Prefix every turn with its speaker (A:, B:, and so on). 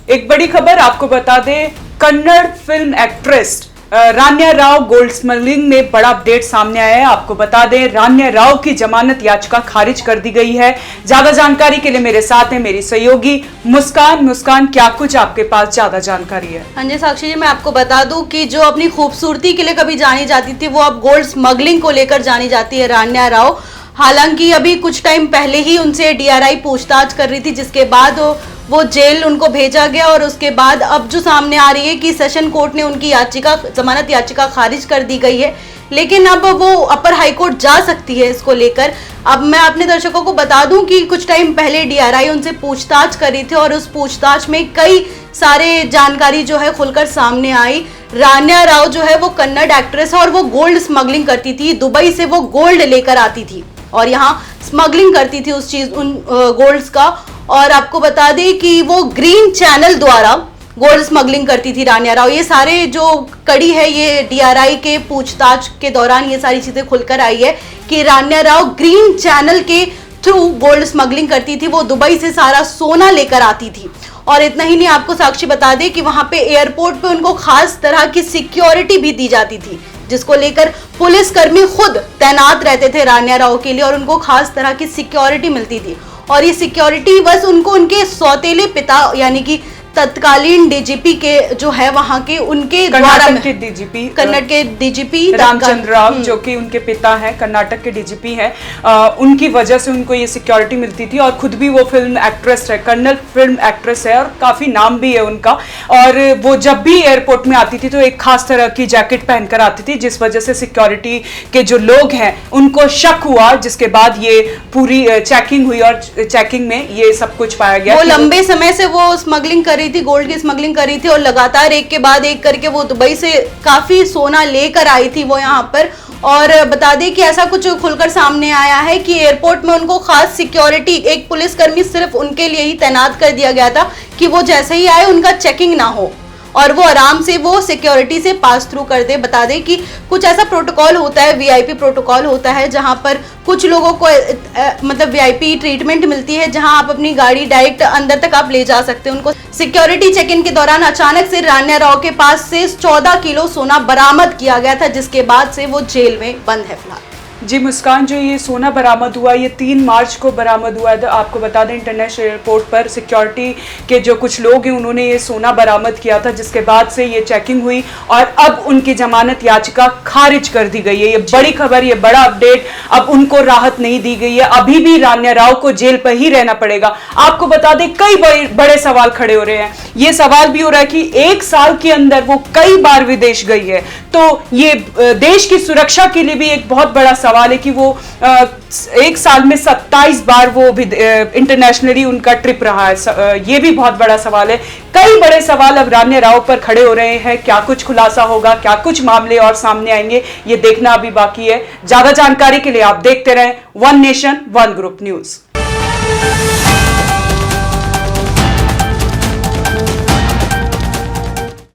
A: एक बड़ी खबर आपको बता दें, कन्नड़ फिल्म एक्ट्रेस रान्या राव गोल्ड स्मगलिंग में बड़ा अपडेट सामने आया है। आपको बता दें, रान्या राव की जमानत याचिका खारिज कर दी गई है। ज्यादा जानकारी के लिए मेरे साथ है मेरी सहयोगी मुस्कान। मुस्कान, क्या कुछ आपके पास ज्यादा जानकारी है?
B: हाँ जी साक्षी जी, मैं आपको बता दूं कि जो अपनी खूबसूरती के लिए कभी जानी जाती थी, वो अब गोल्ड स्मगलिंग को लेकर जानी जाती है रान्या राव। हालांकि अभी कुछ टाइम पहले ही उनसे डीआरआई पूछताछ कर रही थी, जिसके बाद वो जेल उनको भेजा गया और उसके बाद अब जो सामने आ रही है कि सेशन कोर्ट ने उनकी याचिका, जमानत याचिका खारिज कर दी गई है। लेकिन अब वो अपर हाई कोर्ट जा सकती है इसको लेकर। अब मैं अपने दर्शकों को बता दूं कि कुछ टाइम पहले डीआरआई उनसे पूछताछ करी थी और उस पूछताछ में कई सारे जानकारी जो है खुलकर सामने आई। रान्या राव जो है वो कन्नड़ एक्ट्रेस है और वो गोल्ड स्मगलिंग करती थी। दुबई से वो गोल्ड लेकर आती थी और यहाँ स्मगलिंग करती थी उन गोल्ड्स का। और आपको बता दें कि वो ग्रीन चैनल द्वारा गोल्ड स्मगलिंग करती थी रान्या राव। ये सारे जो कड़ी है, ये डीआरआई के पूछताछ के दौरान ये सारी चीजें खुलकर आई है कि रान्या राव ग्रीन चैनल के थ्रू गोल्ड स्मगलिंग करती थी। वो दुबई से सारा सोना लेकर आती थी। और इतना ही नहीं, आपको साक्षी बता दें कि वहां पे एयरपोर्ट पे उनको खास तरह की सिक्योरिटी भी दी जाती थी, जिसको लेकर पुलिसकर्मी खुद तैनात रहते थे रान्या राव के लिए और उनको खास तरह की सिक्योरिटी मिलती थी। और ये सिक्योरिटी बस उनको उनके सौतेले पिता यानी कि तत्कालीन डीजीपी के जो है वहां के, उनके द्वारा कन्नड़ के डीजीपी
A: रामचंद्र राव, जो कि उनके पिता हैं, कर्नाटक के डीजीपी हैं, उनकी वजह से उनको ये सिक्योरिटी मिलती थी। और खुद भी वो फिल्म एक्ट्रेस है, कन्नड़ फिल्म एक्ट्रेस है और काफी नाम भी है उनका। और वो जब भी एयरपोर्ट में आती थी तो एक खास तरह की जैकेट पहनकर आती थी, जिस वजह से सिक्योरिटी के जो लोग हैं उनको शक हुआ, जिसके बाद ये पूरी चेकिंग हुई और चेकिंग में ये सब कुछ पाया गया।
B: वो लंबे समय से वो स्मगलिंग कर थी, गोल्ड की स्मगलिंग करी थी और लगातार एक के बाद एक करके वो दुबई से काफी सोना लेकर आई थी वो यहाँ पर। और बता दें कि ऐसा कुछ खुलकर सामने आया है कि एयरपोर्ट में उनको खास सिक्योरिटी, एक पुलिसकर्मी सिर्फ उनके लिए ही तैनात कर दिया गया था कि वो जैसे ही आए उनका चेकिंग ना हो और वो आराम से वो सिक्योरिटी से पास थ्रू कर दे। बता दें कि कुछ ऐसा प्रोटोकॉल होता है, वीआईपी प्रोटोकॉल होता है, जहां पर कुछ लोगों को मतलब वीआईपी ट्रीटमेंट मिलती है, जहां आप अपनी गाड़ी डायरेक्ट अंदर तक आप ले जा सकते हैं। उनको सिक्योरिटी चेक इन के दौरान अचानक से रान्या राव के पास से 14 किलो सोना बरामद किया गया था, जिसके बाद से वो जेल में बंद है फिलहाल।
A: जी मुस्कान, जो ये सोना बरामद हुआ, ये 3 मार्च को बरामद हुआ है। आपको बता दें, इंटरनेशनल एयरपोर्ट पर सिक्योरिटी के जो कुछ लोग हैं उन्होंने ये सोना बरामद किया था, जिसके बाद से ये चेकिंग हुई और अब उनकी जमानत याचिका खारिज कर दी गई है। ये बड़ी खबर, ये बड़ा अपडेट। अब उनको राहत नहीं दी गई है, अभी भी रान्या राव को जेल पर ही रहना पड़ेगा। आपको बता दें, कई बड़े सवाल खड़े हो रहे हैं। ये सवाल भी हो रहा है कि 1 साल के अंदर वो कई बार विदेश गई है, तो ये देश की सुरक्षा के लिए भी एक बहुत बड़ा सवाल है कि वो 1 साल में 27 बार वो इंटरनेशनली उनका ट्रिप रहा है। ये भी बहुत बड़ा सवाल है। कई बड़े सवाल अब रान्या राव पर खड़े हो रहे हैं। क्या कुछ खुलासा होगा, क्या कुछ मामले और सामने आएंगे, ये देखना अभी बाकी है। ज्यादा जानकारी के लिए आप देखते रहें one nation one group news.